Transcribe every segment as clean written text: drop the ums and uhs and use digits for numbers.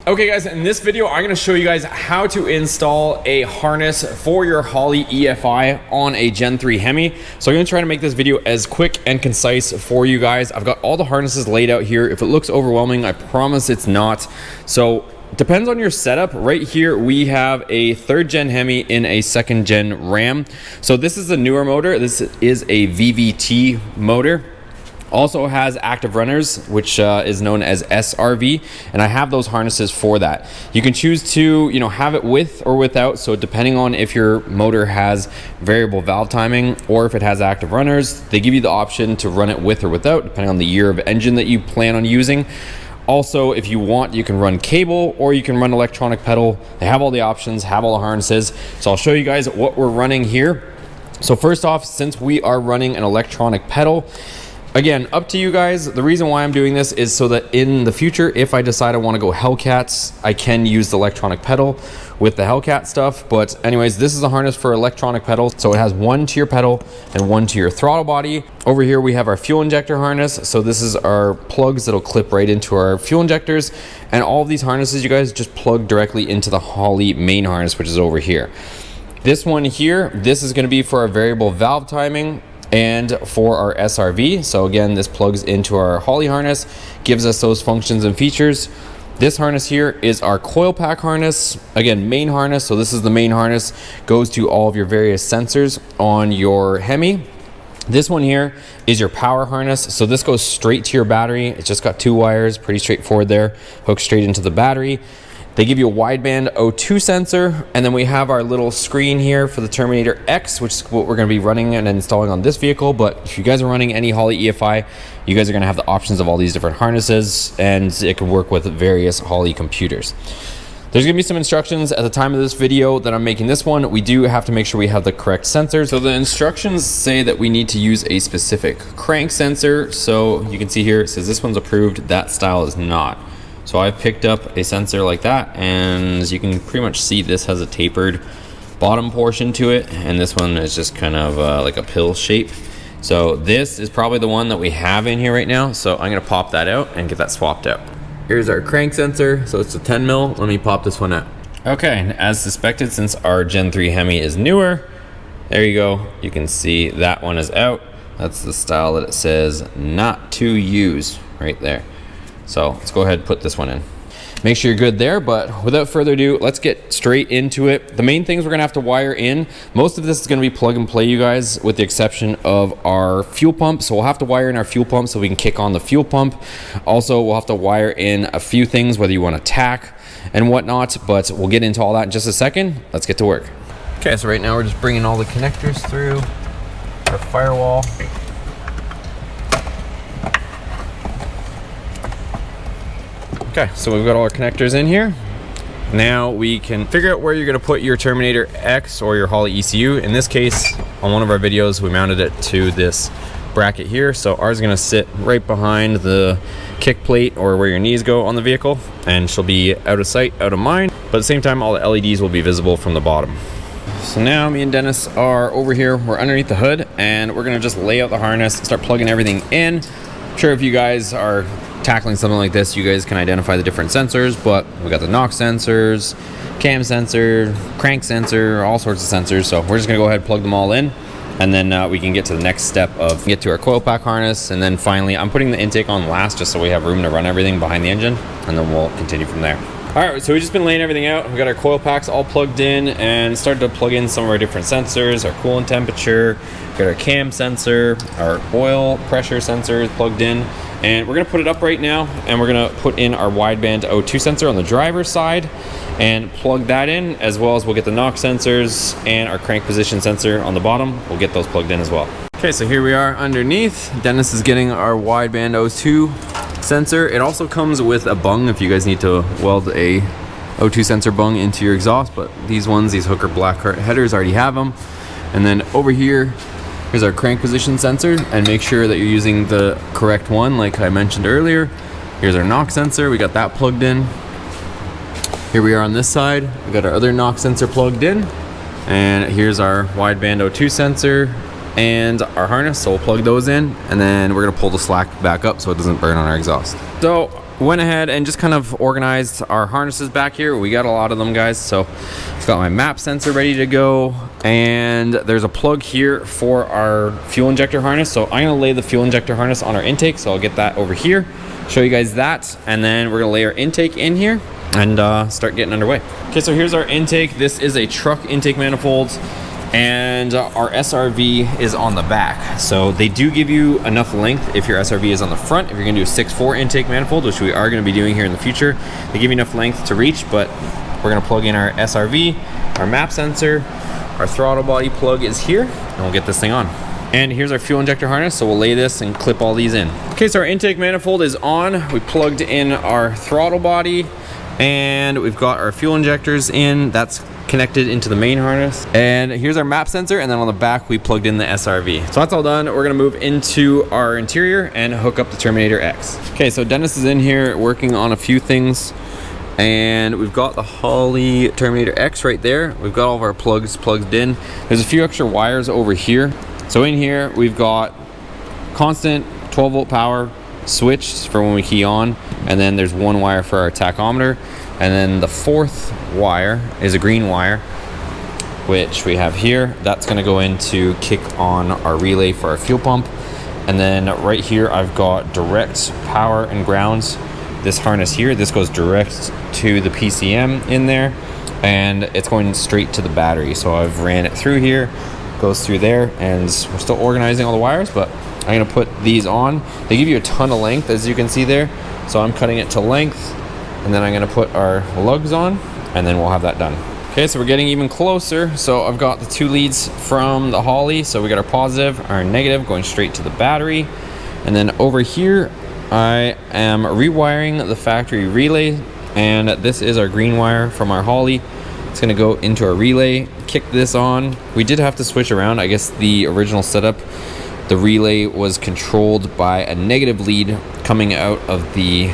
Okay guys, in this video, I'm gonna show you guys how to install a harness for your Holley EFI on a Gen 3 Hemi. So I'm gonna try to make this video as quick and concise for you guys. I've got all the harnesses laid out here. If it looks overwhelming, I promise it's not. So depends on your setup. Right here, we have a 3rd gen Hemi in a 2nd gen Ram. So this is a newer motor. This is a VVT motor. Also has active runners, which is known as SRV, and I have those harnesses for that. You can choose to, have it with or without. So depending on if your motor has variable valve timing or if it has active runners, they give you the option to run it with or without, depending on the year of engine that you plan on using. Also, if you want, you can run cable or you can run electronic pedal. They have all the options, have all the harnesses. So I'll show you guys what we're running here. So first off, since we are running an electronic pedal, again, up to you guys. The reason why I'm doing this is so that in the future, if I decide I want to go Hellcats, I can use the electronic pedal with the Hellcat stuff. But anyways, this is a harness for electronic pedal. So it has one to your pedal and one to your throttle body. Over here, we have our fuel injector harness. So this is our plugs that'll clip right into our fuel injectors. And all of these harnesses, you guys, just plug directly into the Holley main harness, which is over here. This one here, this is going to be for our variable valve timing and for our SRV. So again, this plugs into our Holley harness, gives us those functions and features. This harness here is our coil pack harness. Again, main harness. So this is the main harness, goes to all of your various sensors on your Hemi. This one here is your power harness. So this goes straight to your battery. It's just got 2 wires, pretty straightforward there. Hooks straight into the battery. They give you a wideband O2 sensor, and then we have our little screen here for the Terminator X, which is what we're going to be running and installing on this vehicle. But if you guys are running any Holley EFI, you guys are going to have the options of all these different harnesses, and it can work with various Holley computers. There's going to be some instructions at the time of this video that I'm making this one. We do have to make sure we have the correct sensors. So the instructions say that we need to use a specific crank sensor. So you can see here, it says this one's approved, that style is not. So I've picked up a sensor like that, and as you can pretty much see, this has a tapered bottom portion to it, and this one is just kind of like a pill shape. So this is probably the one that we have in here right now. So I'm gonna pop that out and get that swapped out. Here's our crank sensor. So it's a 10 mil. Let me pop this one out. Okay, and as suspected, since our Gen 3 Hemi is newer, there you go. You can see that one is out. That's the style that it says not to use right there. So let's go ahead and put this one in. Make sure you're good there, but without further ado, let's get straight into it. The main things we're gonna have to wire in, most of this is gonna be plug and play, you guys, with the exception of our fuel pump. So we'll have to wire in our fuel pump so we can kick on the fuel pump. Also, we'll have to wire in a few things, whether you want to tack and whatnot, but we'll get into all that in just a second. Let's get to work. Okay, so right now we're just bringing all the connectors through our firewall. Okay, so we've got all our connectors in here. Now we can figure out where you're gonna put your Terminator X or your Holley ECU. In this case, on one of our videos, we mounted it to this bracket here. So ours is gonna sit right behind the kick plate or where your knees go on the vehicle, and she'll be out of sight, out of mind. But at the same time, all the LEDs will be visible from the bottom. So now me and Dennis are over here, we're underneath the hood, and we're gonna just lay out the harness, start plugging everything in. I'm sure if you guys are tackling something like this, you guys can identify the different sensors, but we got the knox sensors, cam sensor, crank sensor, all sorts of sensors. So we're just gonna go ahead and plug them all in, and then we can get to the next step of get to our coil pack harness. And then finally, I'm putting the intake on last just so we have room to run everything behind the engine, and then we'll continue from there. All right, so we've just been laying everything out. We got our coil packs all plugged in and started to plug in some of our different sensors, our coolant temperature, got our cam sensor, our oil pressure sensor plugged in. And we're gonna put it up right now, and we're gonna put in our wideband O2 sensor on the driver's side and plug that in, as well as we'll get the knock sensors and our crank position sensor on the bottom. We'll get those plugged in as well. Okay, so here we are underneath. Dennis is getting our wideband O2 sensor. It also comes with a bung if you guys need to weld a O2 sensor bung into your exhaust, but these ones, these Hooker black headers already have them. And then over here, here's our crank position sensor, and make sure that you're using the correct one like I mentioned earlier. Here's our knock sensor, we got that plugged in. Here we are on this side, we got our other knock sensor plugged in. And here's our wideband O2 sensor and our harness, so we'll plug those in, and then we're gonna pull the slack back up so it doesn't burn on our exhaust. So went ahead and just kind of organized our harnesses back here. We got a lot of them, guys. So I've got my map sensor ready to go, and there's a plug here for our fuel injector harness. So I'm gonna lay the fuel injector harness on our intake, so I'll get that over here, show you guys that, and then we're gonna lay our intake in here and start getting underway. Okay, so here's our intake. This is a truck intake manifold, and our SRV is on the back. So they do give you enough length if your SRV is on the front. If you're gonna do a 6.4 intake manifold, which we are gonna be doing here in the future, they give you enough length to reach, but we're gonna plug in our SRV, our map sensor, our throttle body plug is here, and we'll get this thing on. And here's our fuel injector harness, so we'll lay this and clip all these in. Okay, so our intake manifold is on. We plugged in our throttle body, and we've got our fuel injectors in. That's connected into the main harness, and here's our map sensor, and then on the back we plugged in the SRV. So that's all done. We're gonna move into our interior and hook up the Terminator X. Okay, so Dennis is in here working on a few things, and we've got the Holley Terminator X right there. We've got all of our plugs plugged in. There's a few extra wires over here. So in here we've got constant 12-volt power switched for when we key on, and then there's one wire for our tachometer, and then the fourth wire is a green wire, which we have here. That's going to go in to kick on our relay for our fuel pump. And then right here I've got direct power and grounds. This harness here, this goes direct to the PCM in there, and it's going straight to the battery. So I've ran it through here, goes through there, and we're still organizing all the wires, but I'm gonna put these on. They give you a ton of length, as you can see there, so I'm cutting it to length, and then I'm gonna put our lugs on, and then we'll have that done. Okay, so we're getting even closer. So I've got the two leads from the Holley. So we got our positive, our negative going straight to the battery, and then over here I am rewiring the factory relay, and this is our green wire from our Holley. It's gonna go into our relay, kick this on. We did have to switch around. I guess the original setup, the relay was controlled by a negative lead coming out of the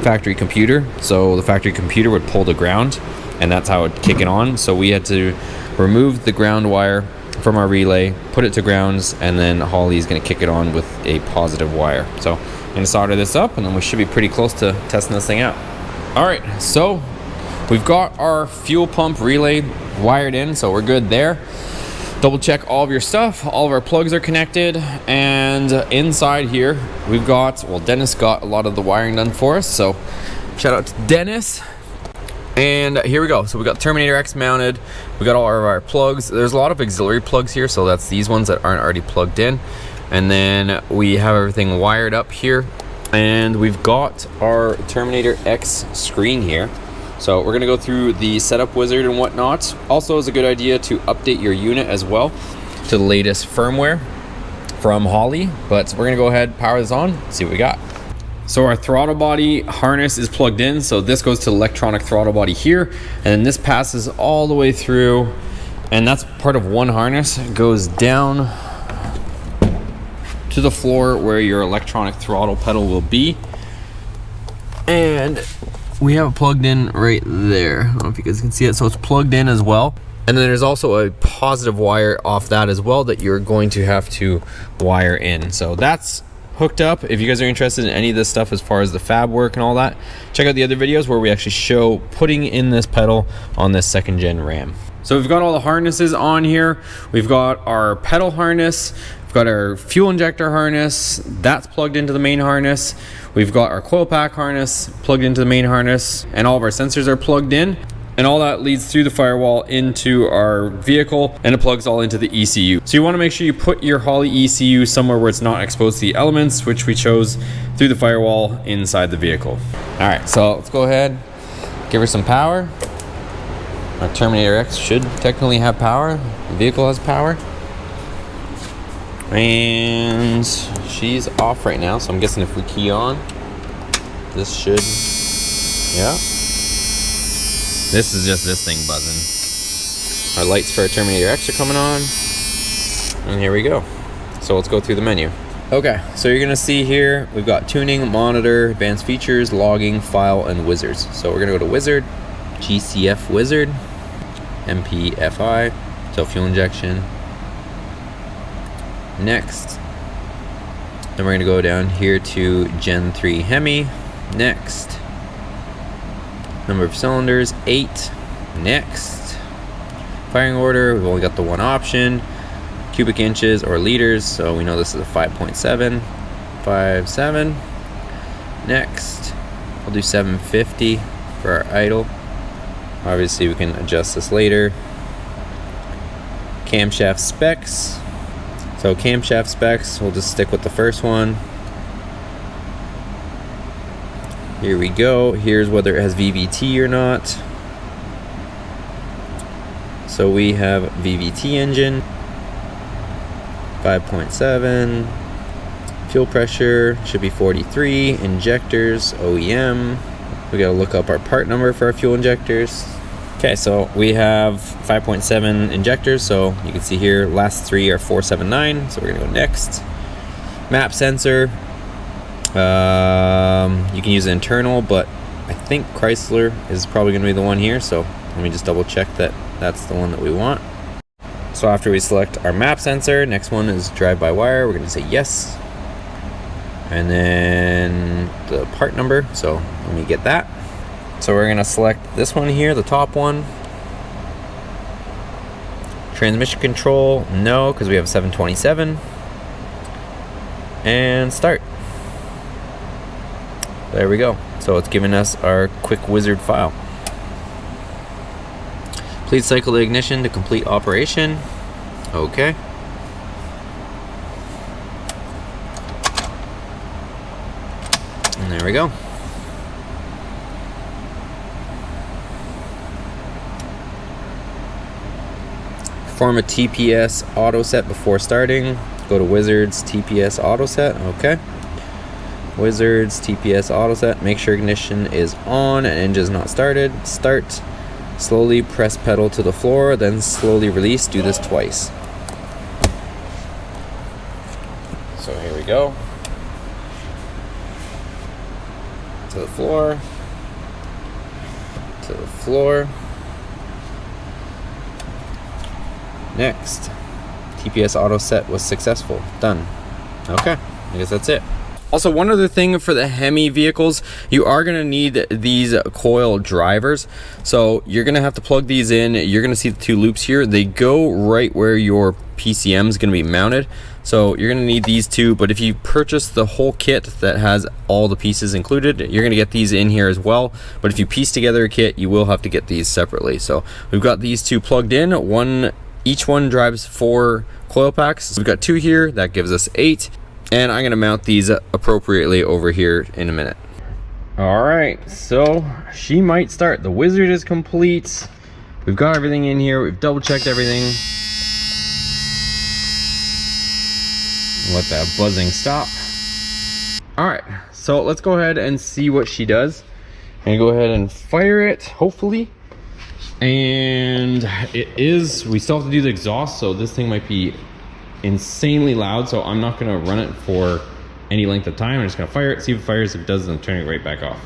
factory computer. So the factory computer would pull the ground, and that's how it would kick it on. So we had to remove the ground wire from our relay, put it to grounds, and then Holley is gonna kick it on with a positive wire. So I'm gonna solder this up, and then we should be pretty close to testing this thing out. All right, so we've got our fuel pump relay wired in, so we're good there. Double check all of your stuff. All of our plugs are connected, and inside here we've got, well, Dennis got a lot of the wiring done for us, so shout out to Dennis. And here we go. So we got Terminator X mounted. We got all of our plugs. There's a lot of auxiliary plugs here, so that's these ones that aren't already plugged in. And then we have everything wired up here, and we've got our Terminator X screen here. So we're gonna go through the setup wizard and whatnot. Also, it's a good idea to update your unit as well to the latest firmware from Holley. But we're gonna go ahead, power this on, see what we got. So our throttle body harness is plugged in. So this goes to the electronic throttle body here, and then this passes all the way through, and that's part of one harness. It goes down to the floor where your electronic throttle pedal will be, and we have it plugged in right there. I don't know if you guys can see it. So it's plugged in as well. And then there's also a positive wire off that as well that you're going to have to wire in. So that's hooked up. If you guys are interested in any of this stuff as far as the fab work and all that, check out the other videos where we actually show putting in this pedal on this 2nd gen Ram. So we've got all the harnesses on here. We've got our pedal harness. We've got our fuel injector harness. That's plugged into the main harness. We've got our coil pack harness plugged into the main harness, and all of our sensors are plugged in. And all that leads through the firewall into our vehicle, and it plugs all into the ECU. So you want to make sure you put your Holley ECU somewhere where it's not exposed to the elements, which we chose through the firewall inside the vehicle. All right, so let's go ahead, give her some power. Our Terminator X should technically have power. The vehicle has power. And she's off right now, so I'm guessing if we key on, this should, yeah. This is just this thing buzzing. Our lights for our Terminator X are coming on, and here we go. So let's go through the menu. Okay, so you're gonna see here, we've got tuning, monitor, advanced features, logging, file, and wizards. So we're gonna go to wizard, GCF wizard, MPFI, so fuel injection. Next, then we're gonna go down here to Gen 3 HEMI, Next. Number of cylinders, 8. Next. Firing order, we've only got the one option. Cubic inches or liters, so we know this is a 5.7. 5.7. Next. I'll do 750 for our idle. Obviously we can adjust this later. Camshaft specs. So camshaft specs, we'll just stick with the first one. Here we go. Here's whether it has VVT or not. So we have VVT engine, 5.7. Fuel pressure should be 43. Injectors, OEM. We gotta look up our part number for our fuel injectors. Okay, so we have 5.7 injectors. So you can see here, last 3 are 479. So we're gonna go next. Map sensor. You can use an internal, but I think Chrysler is probably gonna be the one here. So let me just double check that that's the one that we want. So after we select our map sensor, next one is drive-by-wire. We're gonna say yes. And then the part number, so let me get that. So we're gonna select this one here, the top one. Transmission control, no, because we have 727. And start. There we go. So it's giving us our quick wizard file. Please cycle the ignition to complete operation. Okay. And there we go. Perform a TPS auto set before starting. Go to Wizards, TPS auto set. Okay. Wizards, TPS auto set. Make sure ignition is on and engine is not started. Start. Slowly press pedal to the floor, then slowly release. Do this twice. So here we go. To the floor. To the floor. Next. TPS auto set was successful. Done. Okay, I guess that's it. Also, one other thing for the HEMI vehicles, you are going to need these coil drivers. So you're going to have to plug these in. You're going to see the 2 loops here. They go right where your PCM is going to be mounted. So you're going to need these 2. But if you purchase the whole kit that has all the pieces included, you're going to get these in here as well. But if you piece together a kit, you will have to get these separately. So we've got these 2 plugged in. Each one drives 4 coil packs. So we've got 2 here. That gives us 8. And I'm gonna mount these appropriately over here in a minute. All right, so she might start. The wizard is complete. We've got everything in here. We've double checked everything. Let that buzzing stop. All right, so let's go ahead and see what she does. I'm gonna go ahead and fire it, hopefully. And we still have to do the exhaust, so this thing might be insanely loud, so I'm not gonna run it for any length of time. I'm just gonna fire it, see if it fires. If it does, then turn it right back off.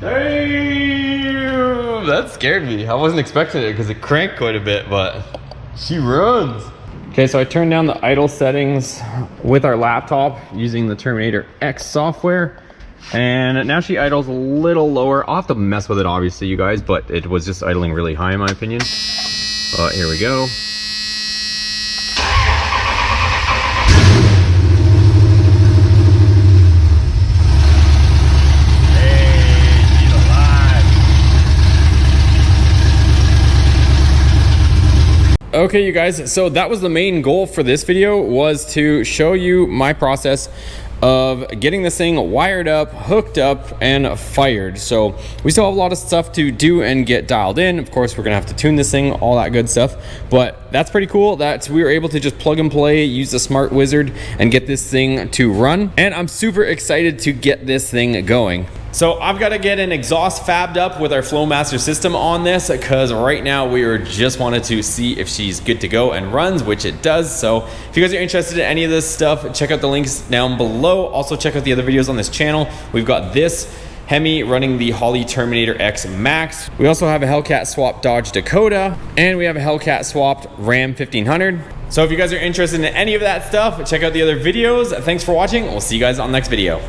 Damn, that scared me. I wasn't expecting it because it cranked quite a bit, but she runs. Okay, so I turned down the idle settings with our laptop using the Terminator X software, and now she idles a little lower. I'll have to mess with it, obviously, you guys, but it was just idling really high in my opinion. But here we go. Okay, you guys, so that was the main goal for this video, was to show you my process of getting this thing wired up, hooked up, and fired. So we still have a lot of stuff to do and get dialed in. Of course, we're gonna have to tune this thing, all that good stuff, but that's pretty cool that we were able to just plug and play, use the smart wizard, and get this thing to run. And I'm super excited to get this thing going. So I've got to get an exhaust fabbed up with our Flowmaster system on this, because right now we were just wanted to see if she's good to go and runs, which it does. So if you guys are interested in any of this stuff, check out the links down below. Also check out the other videos on this channel. We've got this Hemi running the Holley Terminator X Max. We also have a Hellcat swapped Dodge Dakota, and we have a Hellcat swapped Ram 1500. So if you guys are interested in any of that stuff, check out the other videos. Thanks for watching. We'll see you guys on the next video.